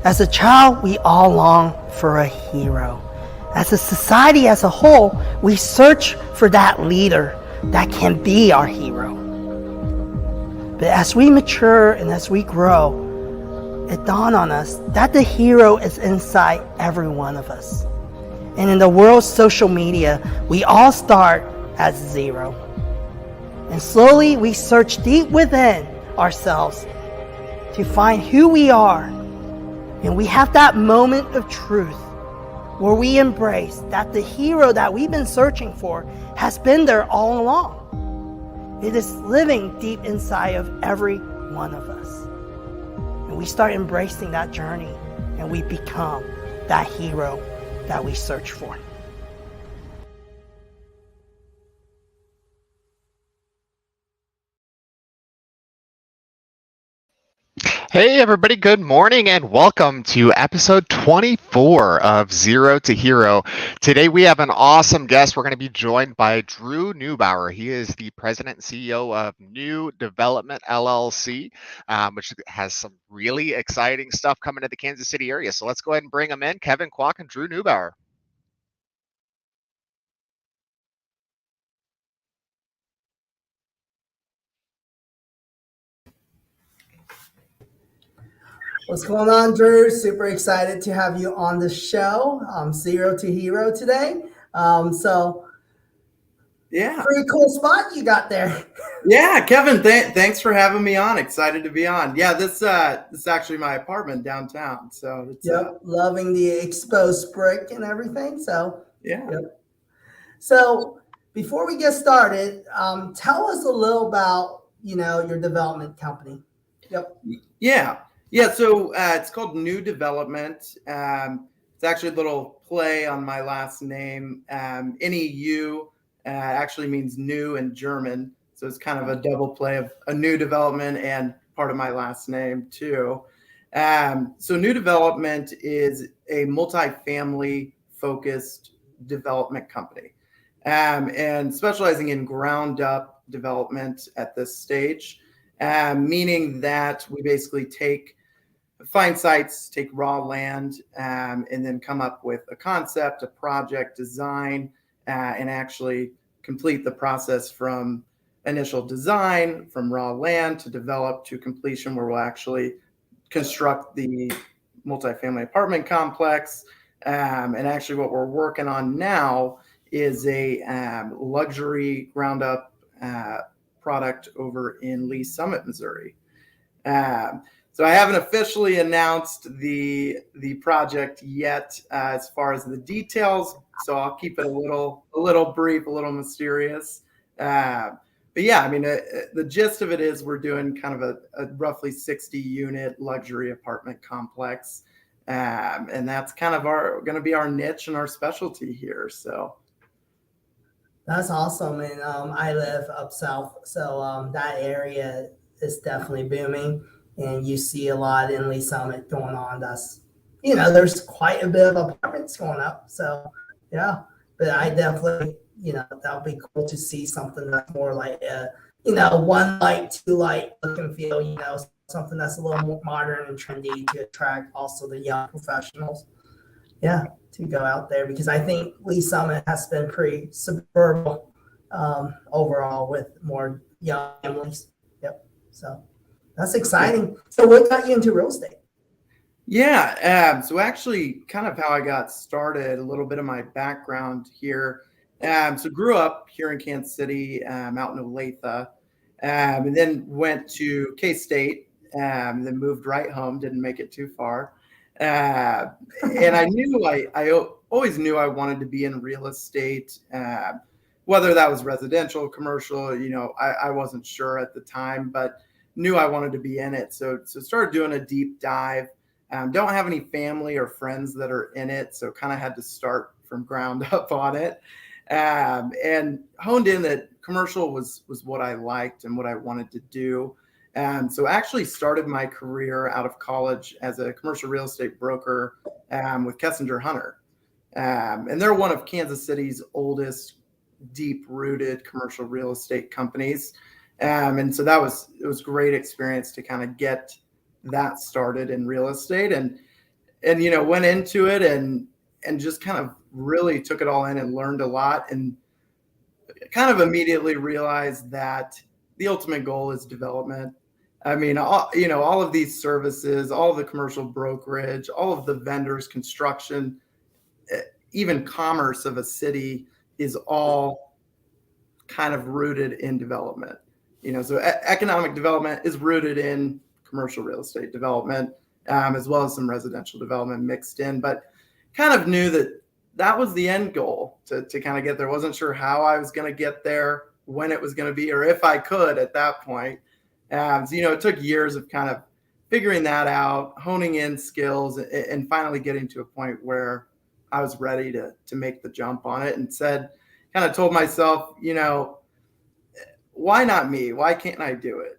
As a child, we all long for a hero. As a society as a whole, we search for that leader that can be our hero. But as we mature and as we grow, it dawned on us that the hero is inside every one of us. And in the world's social media, we all start at zero. And slowly we search deep within ourselves to find who we are. And we have that moment of truth where we embrace that the hero that we've been searching for has been there all along. It is living deep inside of every one of us. And we start embracing that journey and we become that hero that we search for. Hey everybody, good morning and welcome to episode 24 of Zero to Hero. Today we have an awesome guest. We're going to be joined by Drew Neubauer. He is the president and CEO of NEU Development LLC, which has some really exciting stuff coming to the Kansas City area. So let's go ahead and bring them in. Kevin Kwok and Drew Neubauer. What's going on, Drew? Super excited to have you on the show. Zero to Hero today. Yeah, pretty cool spot you got there. Yeah, Kevin, thanks for having me on. Excited to be on. Yeah, this is actually my apartment downtown. So it's loving the exposed brick and everything. So yeah. Yep. So before we get started, tell us a little about your development company. Yeah. So it's called NEU Development. It's actually a little play on my last name. NEU actually means new in German. So it's kind of a double play of a new development and part of my last name too. So NEU Development is a multifamily focused development company and specializing in ground up development at this stage, meaning that we basically find sites, take raw land, and then come up with a concept, a project design, and actually complete the process from initial design, from raw land to develop to completion, where we'll actually construct the multifamily apartment complex. And actually what we're working on now is a luxury ground up product over in Lee Summit, Missouri. So I haven't officially announced the project yet as far as the details. So I'll keep it a little brief, a little mysterious. But yeah, I mean, the gist of it is we're doing kind of a roughly 60 unit luxury apartment complex. And that's kind of going to be our niche and our specialty here. So. That's awesome. And I live up south. So that area is definitely booming. And you see a lot in Lee Summit going on. That's, there's quite a bit of apartments going up. So, yeah. But I definitely, that would be cool to see something that's more like, one light, two light look and feel, something that's a little more modern and trendy to attract also the young professionals. Yeah, to go out there because I think Lee Summit has been pretty suburban overall with more young families. Yep. So. That's exciting. So what got you into real estate? Yeah. So actually kind of how I got started, a little bit of my background here. So grew up here in Kansas City, out in Olathe, and then went to K-State, then moved right home, didn't make it too far. And I knew I always knew I wanted to be in real estate, whether that was residential, commercial, I wasn't sure at the time, but knew I wanted to be in it. So started doing a deep dive. Don't have any family or friends that are in it. So kind of had to start from ground up on it. And honed in that commercial was what I liked and what I wanted to do. So actually started my career out of college as a commercial real estate broker with Kessinger Hunter. And they're one of Kansas City's oldest, deep-rooted commercial real estate companies. And so it was great experience to kind of get that started in real estate. And and went into it and just kind of really took it all in and learned a lot, and kind of immediately realized that the ultimate goal is development. I mean, all of these services, all of the commercial brokerage, all of the vendors, construction, even commerce of a city is all kind of rooted in development. So economic development is rooted in commercial real estate development, as well as some residential development mixed in, but kind of knew that was the end goal to kind of get there. Wasn't sure how I was going to get there, when it was going to be, or if I could at that point. So, it took years of kind of figuring that out, honing in skills, and finally getting to a point where I was ready to make the jump on it, and kind of told myself, why not me? Why can't I do it?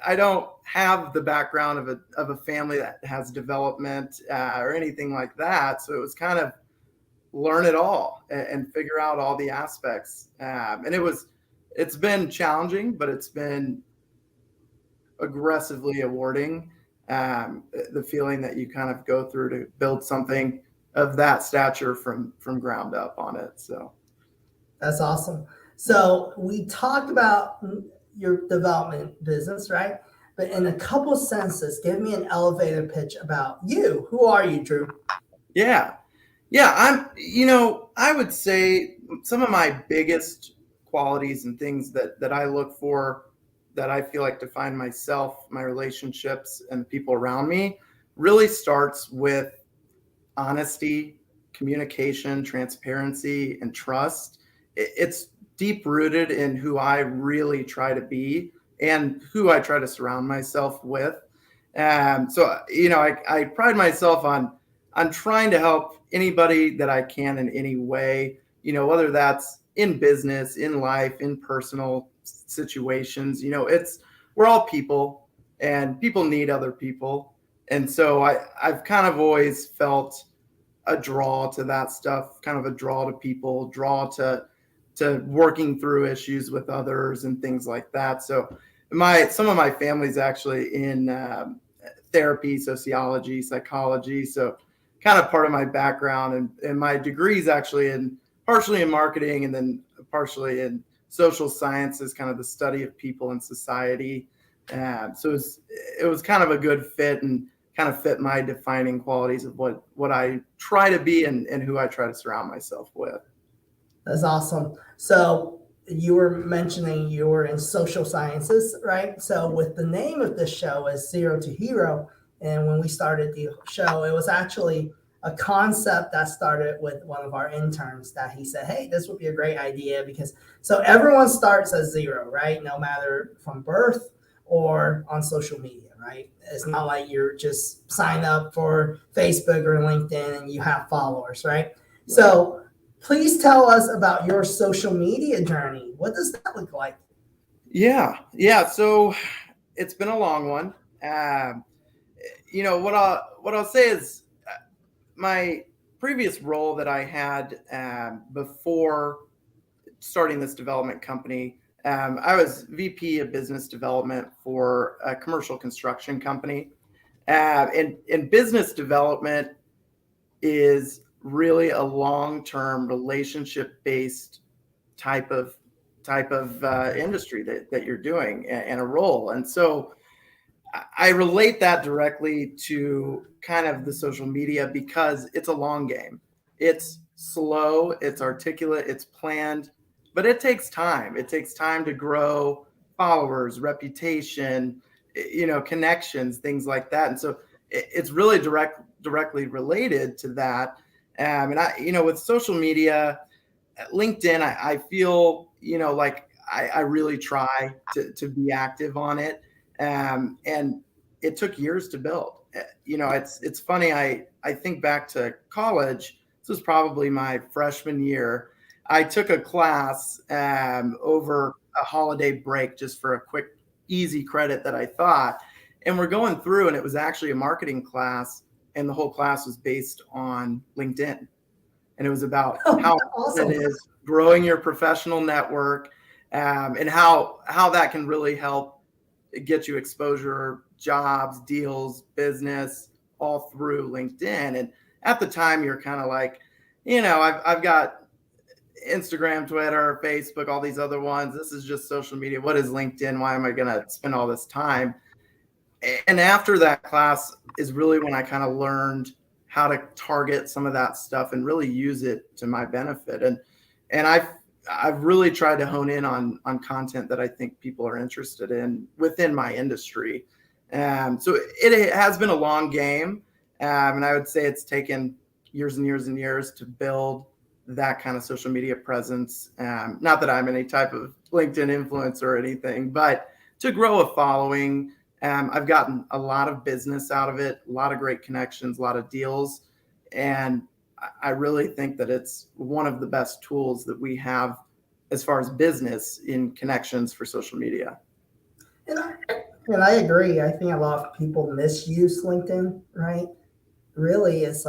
I don't have the background of a family that has development or anything like that. So it was kind of learn it all and figure out all the aspects. And it's been challenging, but it's been aggressively rewarding. The feeling that you kind of go through to build something of that stature from ground up on it. So that's awesome. So we talked about your development business, right? But in a couple sentences, give me an elevator pitch about you. Who are you, Drew? Yeah. I would say some of my biggest qualities and things that I look for, that I feel like define myself, my relationships, and the people around me, really starts with honesty, communication, transparency, and trust. It's deep rooted in who I really try to be and who I try to surround myself with. So, I pride myself on trying to help anybody that I can in any way, whether that's in business, in life, in personal situations. We're all people, and people need other people. And so I've kind of always felt a draw to that stuff, kind of a draw to people, draw to working through issues with others and things like that. So some of my family's actually in therapy, sociology, psychology. So kind of part of my background, and my degree is actually partially in marketing, and then partially in social sciences, kind of the study of people and society. So it was kind of a good fit, and kind of fit my defining qualities of what I try to be and who I try to surround myself with. That's awesome. So you were mentioning you were in social sciences, right? So with the name of this show is Zero to Hero, and when we started the show, it was actually a concept that started with one of our interns, that he said, hey, this would be a great idea, because so everyone starts at zero, right? No matter from birth or on social media, right? It's not like you're just sign up for Facebook or LinkedIn and you have followers, right? So please tell us about your social media journey. What does that look like? Yeah. So it's been a long one. What I'll say is my previous role that I had before starting this development company, I was VP of business development for a commercial construction company. And business development is really a long-term relationship-based type of industry that you're doing, and a role. And so I relate that directly to kind of the social media, because it's a long game. It's slow, it's articulate, it's planned, but it takes time. It takes time to grow followers, reputation, connections, things like that. And so it's really directly related to that. And with social media, LinkedIn, I feel, like I really try to be active on it. And it took years to build. It's funny. I think back to college. This was probably my freshman year. I took a class over a holiday break, just for a quick, easy credit that I thought. And we're going through, and it was actually a marketing class, and the whole class was based on LinkedIn. And it was about how awesome it is growing your professional network, and how that can really help get you exposure, jobs, deals, business, all through LinkedIn. And at the time, you're kind of like, I've got Instagram, Twitter, Facebook, all these other ones. This is just social media. What is LinkedIn? Why am I going to spend all this time? And after that class is really when I kind of learned how to target some of that stuff and really use it to my benefit. And I've really tried to hone in on content that I think people are interested in within my industry. So it has been a long game. And I would say it's taken years and years and years to build that kind of social media presence. Not that I'm any type of LinkedIn influencer or anything, but to grow a following. I've gotten a lot of business out of it, a lot of great connections, a lot of deals. And I really think that it's one of the best tools that we have as far as business in connections for social media. And I agree. I think a lot of people misuse LinkedIn, right? Really, it's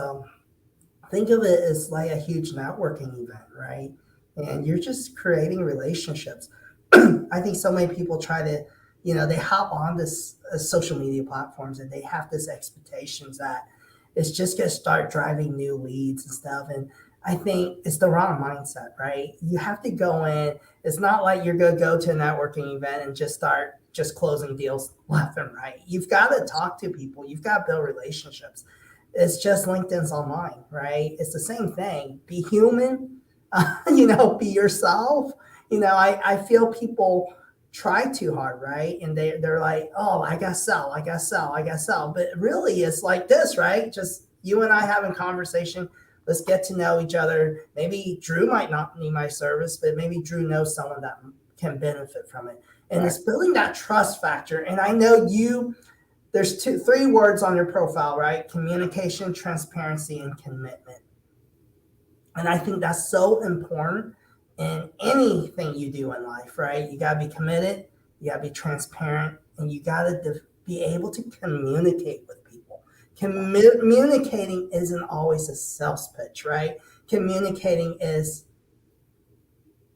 think of it as like a huge networking event, right? And you're just creating relationships. I think so many people try to, they hop on this social media platforms and they have this expectations that it's just going to start driving new leads and stuff. And I think it's the wrong mindset, right? You have to go in. It's not like you're going to go to a networking event and just start just closing deals left and right. You've got to talk to people. You've got to build relationships. It's just LinkedIn's online, right? It's the same thing. Be human, be yourself. I feel people try too hard, right? And they're like, oh, I got to sell. But really it's like this, right? Just you and I having conversation. Let's get to know each other. Maybe Drew might not need my service, but maybe Drew knows someone that can benefit from it. And It's building that trust factor. And I know there's 3 words on your profile, right? Communication, transparency, and commitment. And I think that's so important in anything you do in life, right? You got to be committed, you got to be transparent, and you got to be able to communicate with people. Communicating isn't always a sales pitch, right? Communicating is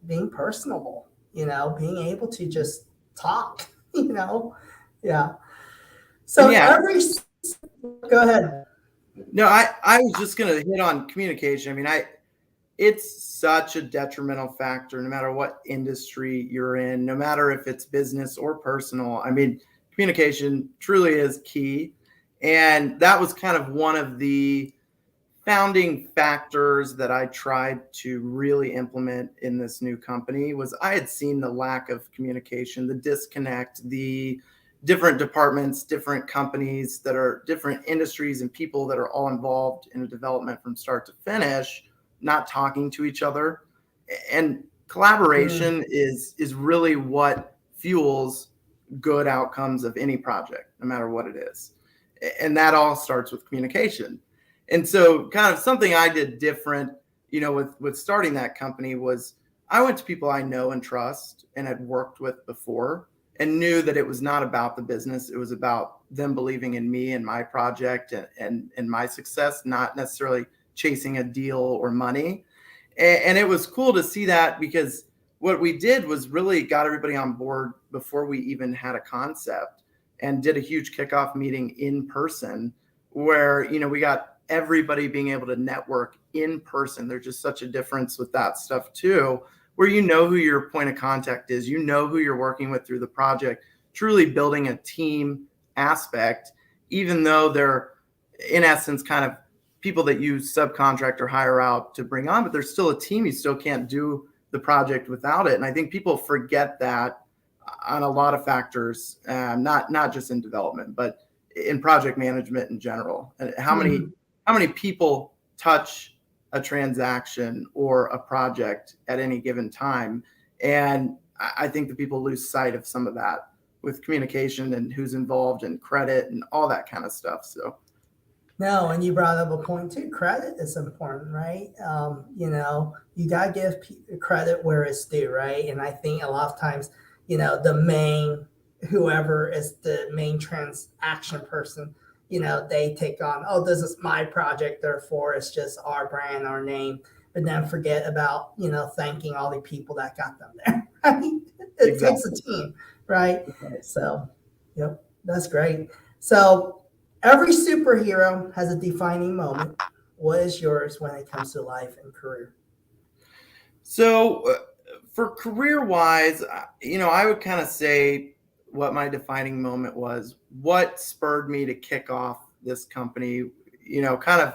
being personable, being able to just talk, yeah. So go ahead. No, I was just going to hit on communication. I mean, it's such a detrimental factor no matter what industry you're in, no matter if it's business or personal. I mean, communication truly is key. And that was kind of one of the founding factors that I tried to really implement in this new company was I had seen the lack of communication, the disconnect, the different departments, different companies that are different industries and people that are all involved in a development from start to finish, not talking to each other. And collaboration is really what fuels good outcomes of any project, no matter what it is. And that all starts with communication. And so kind of something I did different, with starting that company was I went to people I know and trust and had worked with before and knew that it was not about the business. It was about them believing in me and my project and my success, not necessarily chasing a deal or money. And it was cool to see that because what we did was really got everybody on board before we even had a concept and did a huge kickoff meeting in person where, we got everybody being able to network in person. There's just such a difference with that stuff too, where who your point of contact is, who you're working with through the project, truly building a team aspect, even though they're in essence kind of people that you subcontract or hire out to bring on, but there's still a team. You still can't do the project without it. And I think people forget that on a lot of factors, not just in development, but in project management in general. And how many people touch a transaction or a project at any given time. And I think that people lose sight of some of that with communication and who's involved and credit and all that kind of stuff. So. No, and you brought up a point too. Credit is important, right? You got to give credit where it's due, right? And I think a lot of times, whoever is the main transaction person, they take on, oh, this is my project, therefore it's just our brand, our name, but then forget about, thanking all the people that got them there, right? It takes a team, right? So, yep, that's great. So Every superhero has a defining moment. What is yours when it comes to life and career? So, for career wise, I would kind of say what my defining moment was, what spurred me to kick off this company, kind of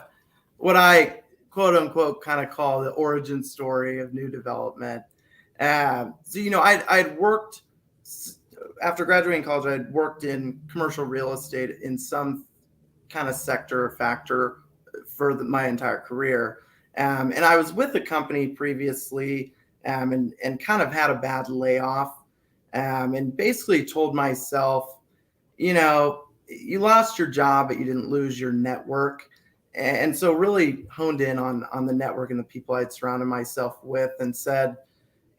what I quote unquote kind of call the origin story of new development. I'd worked after graduating college, I'd worked in commercial real estate in some kind of sector or factor for my entire career. And I was with a company previously, and kind of had a bad layoff, and basically told myself, you lost your job, but you didn't lose your network. And so really honed in on the network and the people I'd surrounded myself with, and said,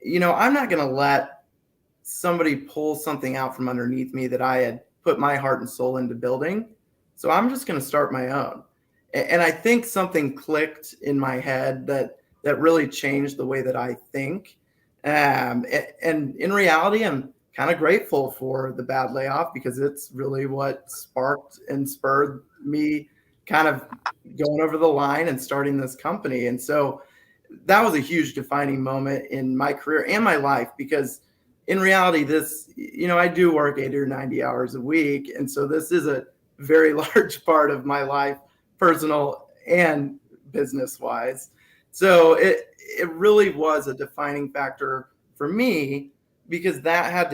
I'm not going to let somebody pull something out from underneath me that I had put my heart and soul into building. So I'm just going to start my own. And I think something clicked in my head that really changed the way that I think. And in reality, I'm kind of grateful for the bad layoff, because it's really what sparked and spurred me kind of going over the line and starting this company. And so that was a huge defining moment in my career and my life, because in reality, I do work 80 or 90 hours a week. And so this is a very large part of my life, personal and business wise. So it really was a defining factor for me, because I had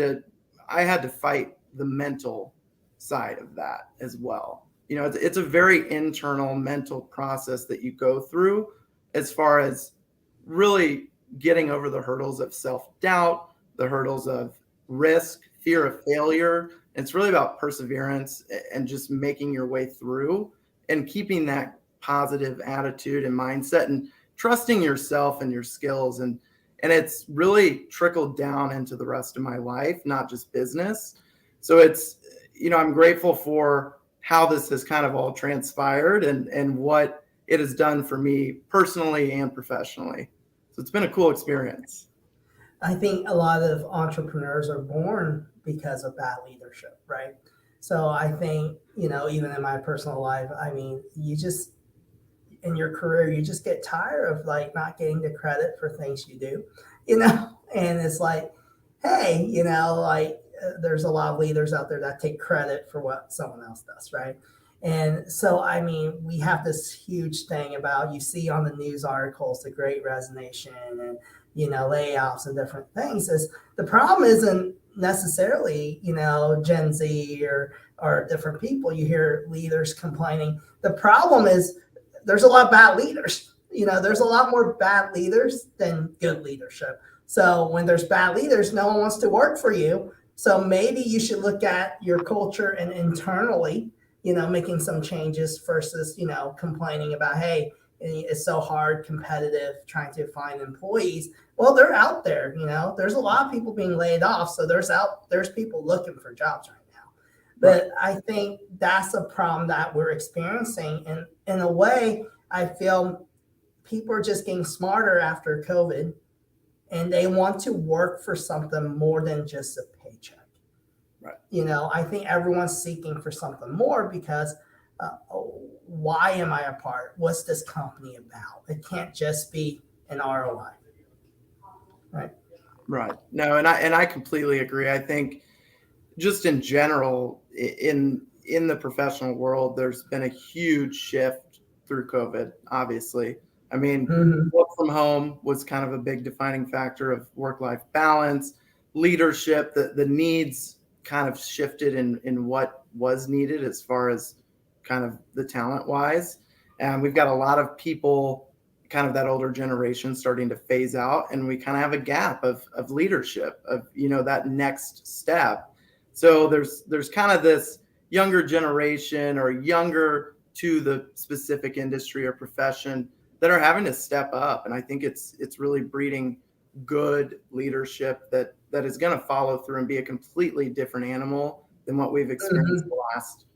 to fight the mental side of that as well. It's a very internal mental process that you go through, as far as really getting over the hurdles of self-doubt, the hurdles of risk, fear of failure. It's really about perseverance and just making your way through and keeping that positive attitude and mindset and trusting yourself and your skills. And it's really trickled down into the rest of my life, not just business. So I'm grateful for how this has kind of all transpired and what it has done for me personally and professionally. So it's been a cool experience. I think a lot of entrepreneurs are born because of bad leadership, right? So I think, even in my personal life, I mean, in your career, you just get tired of like not getting the credit for things you do, and it's like, hey, there's a lot of leaders out there that take credit for what someone else does, right? And so, I mean, we have this huge thing about, you see on the news articles, the great resignation and, layoffs and different things. Is the problem isn't necessarily, Gen Z or different people. You hear leaders complaining. The problem is there's a lot of bad leaders. There's a lot more bad leaders than good leadership. So when there's bad leaders, no one wants to work for you. So maybe you should look at your culture and internally, making some changes versus, complaining about, hey, it's so hard, competitive, trying to find employees. Well, they're out there, there's a lot of people being laid off. So there's people looking for jobs right now. But I think that's a problem that we're experiencing. And in a way, I feel people are just getting smarter after COVID, and they want to work for something more than just a paycheck. Right. I think everyone's seeking for something more, because why am I a part? What's this company about? It can't just be an ROI. Right. Right. No, and I completely agree. I think just in general, in the professional world, there's been a huge shift through COVID, obviously. I mean, work from home was kind of a big defining factor of work-life balance, leadership, the needs kind of shifted in what was needed as far as kind of the talent wise. And we've got a lot of people, kind of that older generation, starting to phase out, and we kind of have a gap of leadership, of, that next step. So there's kind of this younger generation, or younger to the specific industry or profession, that are having to step up. And I think it's really breeding good leadership that is going to follow through and be a completely different animal than what we've experienced the last,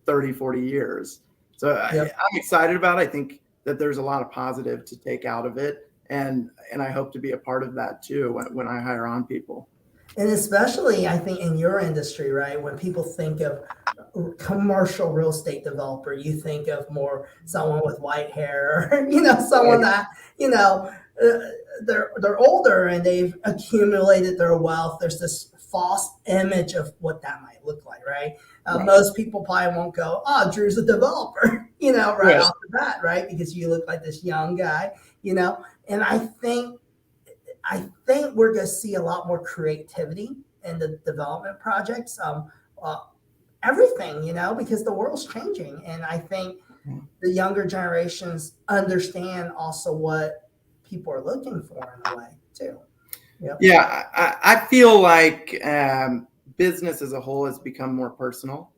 30, 40 years. So I'm excited about it. I think that there's a lot of positive to take out of it. And I hope to be a part of that too when I hire on people. And especially, I think, in your industry, right? When people think of commercial real estate developer, you think of more someone with white hair, or someone that they're older and they've accumulated their wealth. There's this false image of what that might look like, right? Right. Most people probably won't go, "Oh, Drew's a developer," right Right. off the bat, right? Because you look like this young guy, And I think we're going to see a lot more creativity in the development projects. Everything, because the world's changing. And I think the younger generations understand also what people are looking for in a way too. Yep. Yeah, I feel like business as a whole has become more personal.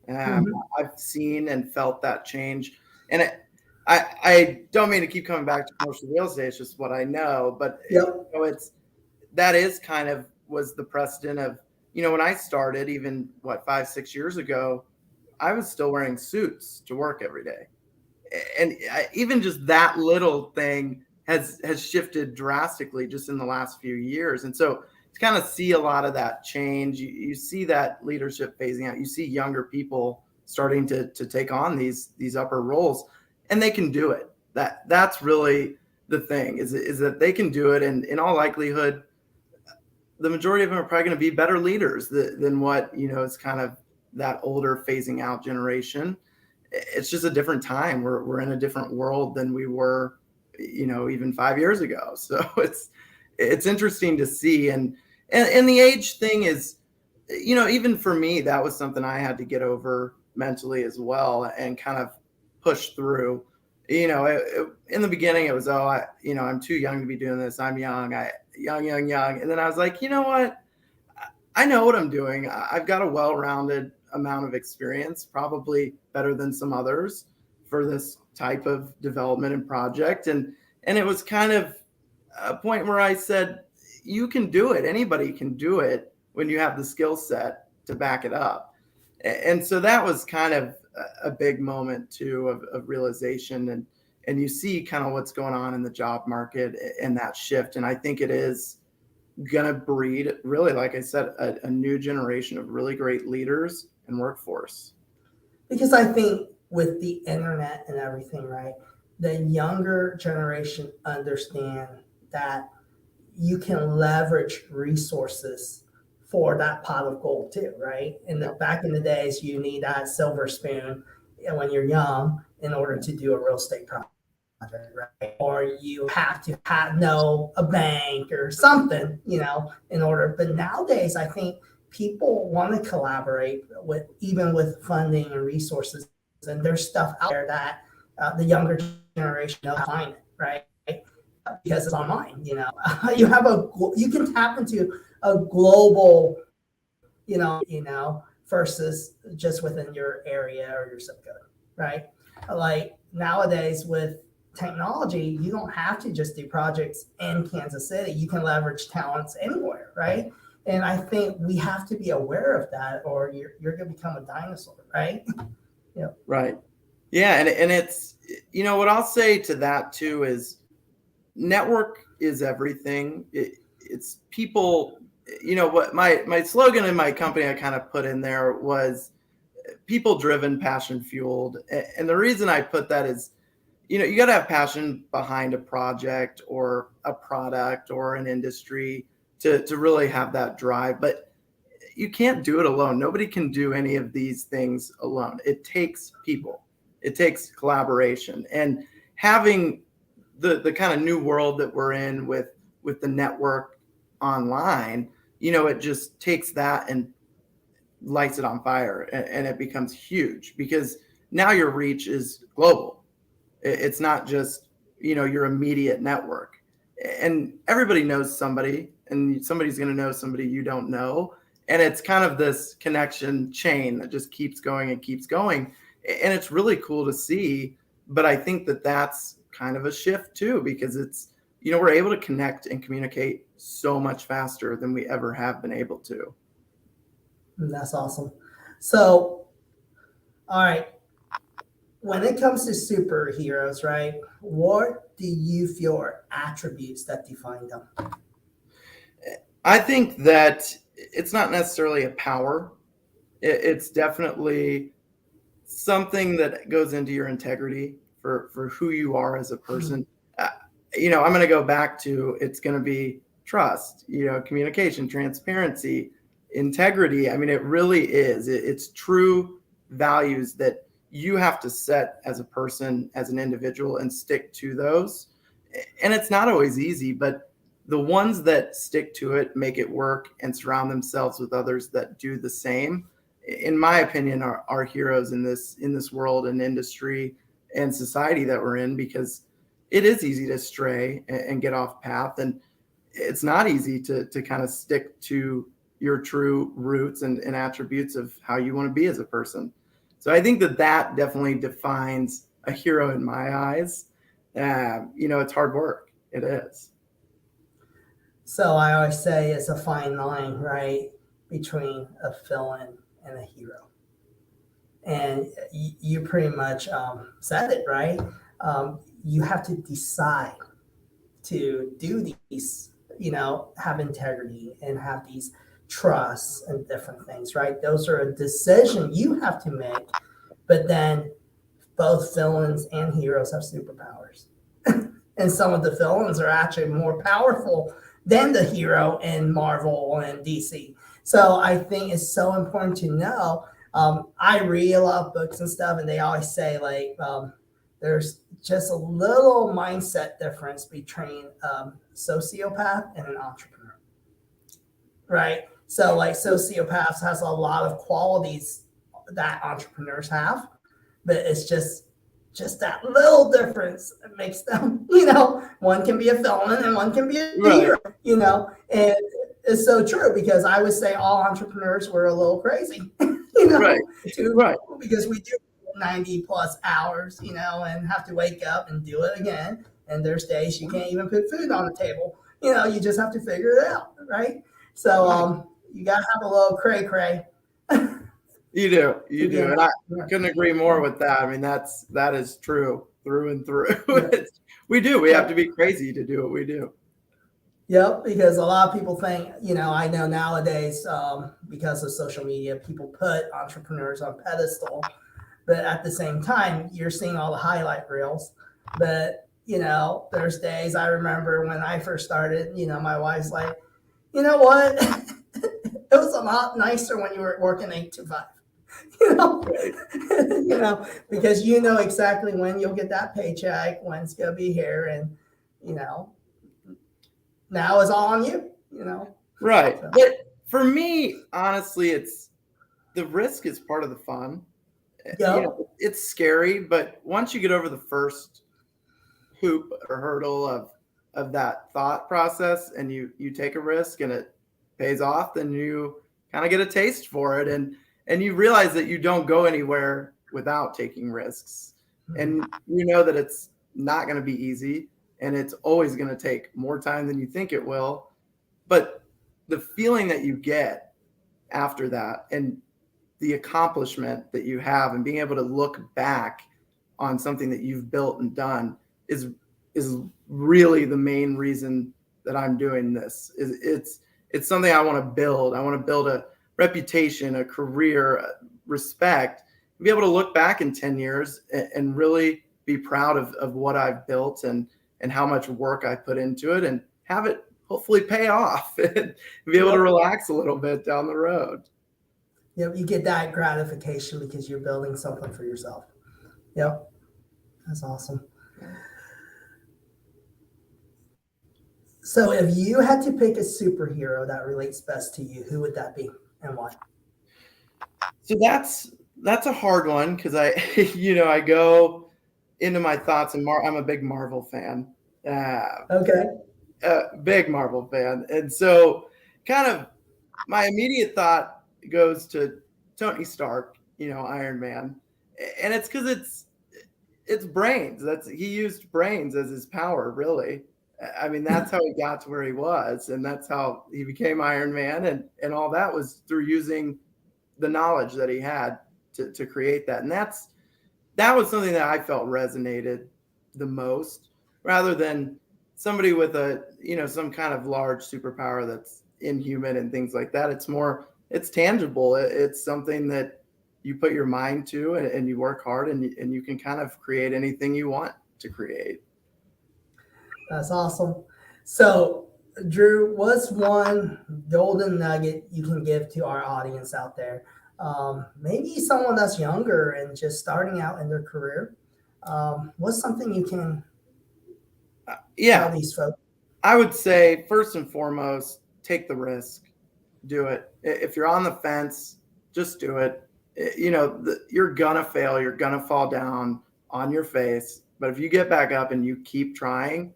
I've seen and felt that change. And I don't mean to keep coming back to commercial real estate. It's just what I know. But that is kind of was the precedent of, when I started, even 5-6 years ago, I was still wearing suits to work every day. And even just that little thing has shifted drastically just in the last few years. And so to kind of see a lot of that change, you see that leadership phasing out. You see younger people starting to take on these upper roles, and they can do it. That's really the thing is that they can do it. And in all likelihood, the majority of them are probably going to be better leaders than what, is kind of that older phasing out generation. It's just a different time. We're in a different world than we were, even 5 years ago. So it's interesting to see. And the age thing is, even for me, that was something I had to get over mentally as well and kind of push through. In the beginning, it was, I'm too young to be doing this. I'm young. Young. And then I was like, you know what? I know what I'm doing. I've got a well-rounded amount of experience, probably better than some others for this type of development and project. And it was kind of a point where I said, you can do it. Anybody can do it when you have the skill set to back it up. And so that was kind of a big moment too of realization. And you see kind of what's going on in the job market and that shift. And I think it is going to breed, really, like I said, a new generation of really great leaders and workforce. Because I think with the internet and everything, right, the younger generation understand that you can leverage resources for that pot of gold too, right? And back in the days, you need that silver spoon when you're young in order to do a real estate project, right? Or you have to know a bank or something, in order. But nowadays, I think people want to collaborate even with funding and resources. And there's stuff out there that the younger generation knows how to find it, right? Because it's online, you can tap into a global, versus just within your area or your zip code, right? Like nowadays with technology, you don't have to just do projects in Kansas City. You can leverage talents anywhere, right? And I think we have to be aware of that, or you're going to become a dinosaur, right? Yeah. Right. Yeah, and it's what I'll say to that too is network is everything. It's people. What my slogan in my company I kind of put in there was people driven, passion fueled. And the reason I put that is, you got to have passion behind a project or a product or an industry to really have that drive. But you can't do it alone. Nobody can do any of these things alone. It takes people. It takes collaboration. And having the kind of new world that we're in with the network online, it just takes that and lights it on fire, and it becomes huge because now your reach is global. It's not just, your immediate network, and everybody knows somebody, and somebody's going to know somebody you don't know. And it's kind of this connection chain that just keeps going and keeps going. And it's really cool to see. But I think that that's kind of a shift too, because it's, we're able to connect and communicate so much faster than we ever have been able to. That's awesome. So, all right. When it comes to superheroes, right, what do you feel are attributes that define them? I think that it's not necessarily a power. It's definitely something that goes into your integrity for who you are as a person. Uh, I'm going to go back to, it's going to be trust, communication, transparency, integrity. I mean, it really is. It's true values that you have to set as a person, as an individual, and stick to those. And it's not always easy, but the ones that stick to it, make it work, and surround themselves with others that do the same, in my opinion, are heroes in this world and industry and society that we're in, because it is easy to stray and get off path, and it's not easy to kind of stick to your true roots and attributes of how you want to be as a person. So I think that definitely defines a hero in my eyes. It's hard work. It is. So I always say it's a fine line, right, between a villain and a hero. And you pretty much said it, right? You have to decide to do these, have integrity and have these trusts and different things, right? Those are a decision you have to make. But then both villains and heroes have superpowers. And some of the villains are actually more powerful than the hero in Marvel and DC. So I think it's so important to know. I read a lot of books and stuff, and they always say there's just a little mindset difference between sociopath and an entrepreneur, right? So sociopaths has a lot of qualities that entrepreneurs have, but it's just that little difference that makes them, one can be a villain and one can be a hero, and it's so true, because I would say all entrepreneurs were a little crazy, Right. Because we do 90 plus hours, and have to wake up and do it again. And there's days you can't even put food on the table. You just have to figure it out, right? So you got to have a little cray. You do. And I couldn't agree more with that. I mean, that is true through and through. We have to be crazy to do what we do. Yep, because a lot of people think, I know nowadays, because of social media, people put entrepreneurs on pedestal, but at the same time, you're seeing all the highlight reels. But, there's days, I remember when I first started, my wife's like, you know what? It was a lot nicer when you were working 8 to 5. Because exactly when you'll get that paycheck, when it's going to be here, and, now it's all on you, Right. So. But for me, honestly, it's the risk is part of the fun. Yep. It's scary, but once you get over the first hoop or hurdle of that thought process, and you take a risk and it pays off, then you kind of get a taste for it, and you realize that you don't go anywhere without taking risks. And that it's not going to be easy, and it's always going to take more time than you think it will. But the feeling that you get after that, and the accomplishment that you have, and being able to look back on something that you've built and done is really the main reason that I'm doing this. It's something I want to build. I want to build a reputation, a career, respect, be able to look back in 10 years and really be proud of what I've built and how much work I put into it, and have it hopefully pay off and be able to relax a little bit down the road. Yep, you get that gratification because you're building something for yourself. Yep, that's awesome. So if you had to pick a superhero that relates best to you, who would that be and why? So that's a hard one, because I go into my thoughts, and I'm a big Marvel fan. Big Marvel fan. And so kind of my immediate thought goes to Tony Stark, Iron Man. And it's because it's brains. He used brains as his power, really. I mean, that's how he got to where he was, and that's how he became Iron Man, and all that was through using the knowledge that he had to create that. And that was something that I felt resonated the most, rather than somebody with some kind of large superpower that's inhuman and things like that. It's more it's tangible. It's something that you put your mind to, and you work hard, and you can kind of create anything you want to create. That's awesome. So, Drew, what's one golden nugget you can give to our audience out there? Maybe someone that's younger and just starting out in their career. What's something you can tell these folks? I would say first and foremost, take the risk, do it. If you're on the fence, just do it. You're gonna fail, you're gonna fall down on your face, but if you get back up and you keep trying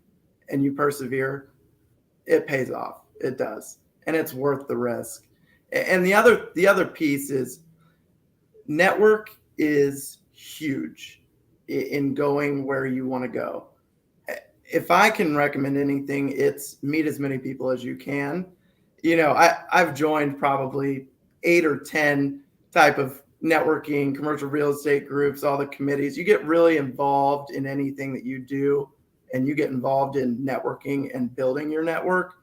and you persevere, it pays off. It does, and it's worth the risk. And the other piece is network is huge in going where you want to go. If I can recommend anything, it's meet as many people as you can. I've joined probably 8 or 10 type of networking, commercial real estate groups, all the committees. You get really involved in anything that you do, and you get involved in networking and building your network.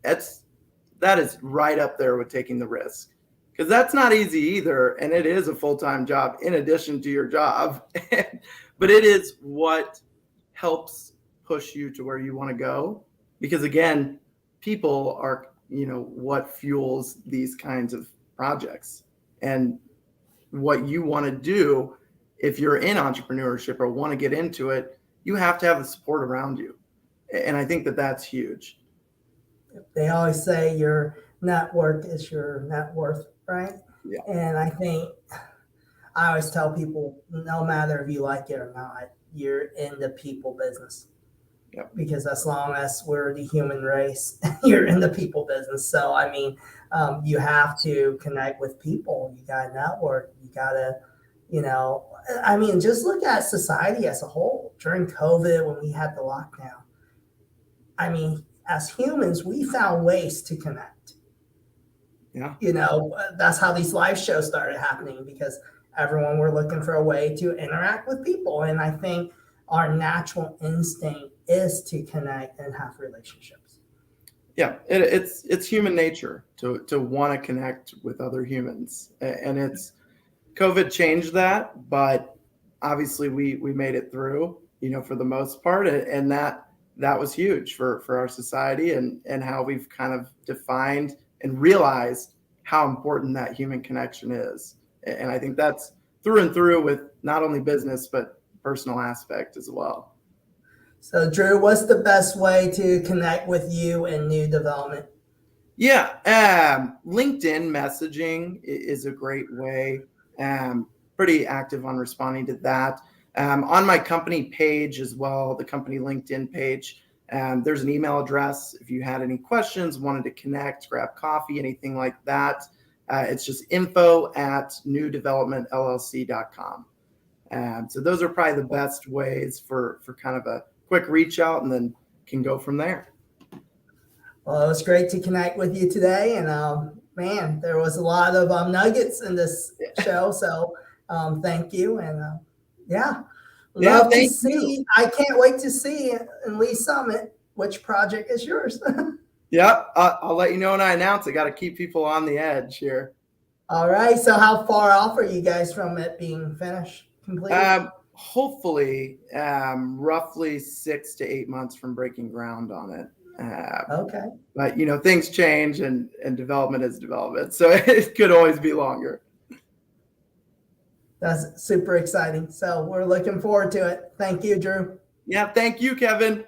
That is right up there with taking the risk, because that's not easy either. And it is a full-time job in addition to your job, but it is what helps push you to where you want to go. Because again, people are, what fuels these kinds of projects, and what you want to do. If you're in entrepreneurship or want to get into it, you have to have the support around you. And I think that that's huge. They always say your network is your net worth, right? Yeah. And I always tell people, no matter if you like it or not, you're in the people business. Yep. Because as long as we're the human race, you're in the people business. So, you have to connect with people. You got to network. You got to, just look at society as a whole. During COVID, when we had the lockdown, as humans, we found ways to connect. Yeah. That's how these live shows started happening, because everyone were looking for a way to interact with people. And I think our natural instinct is to connect and have relationships. Yeah, it's human nature to want to connect with other humans, and COVID changed that, but obviously we made it through, for the most part, and that was huge for our society, and how we've kind of defined and realized how important that human connection is. And I think that's through and through with not only business but personal aspect as well. So, Drew, what's the best way to connect with you in NEU Development? Yeah, LinkedIn messaging is a great way. Pretty active on responding to that. On my company page as well, the company LinkedIn page, there's an email address. If you had any questions, wanted to connect, grab coffee, anything like that, it's just info@newdevelopmentllc.com. So those are probably the best ways for kind of a quick reach out, and then can go from there. Well, it was great to connect with you today. And man, there was a lot of nuggets in this show. So thank you. And love to see. I can't wait to see in Lee Summit which project is yours. Yeah, I'll let you know when I announce it. Got to keep people on the edge here. All right. So how far off are you guys from it being finished, completed? Hopefully, roughly 6 to 8 months from breaking ground on it. Okay. But things change, and development is development, so it could always be longer. That's super exciting. So we're looking forward to it. Thank you, Drew. Yeah, thank you, Kevin.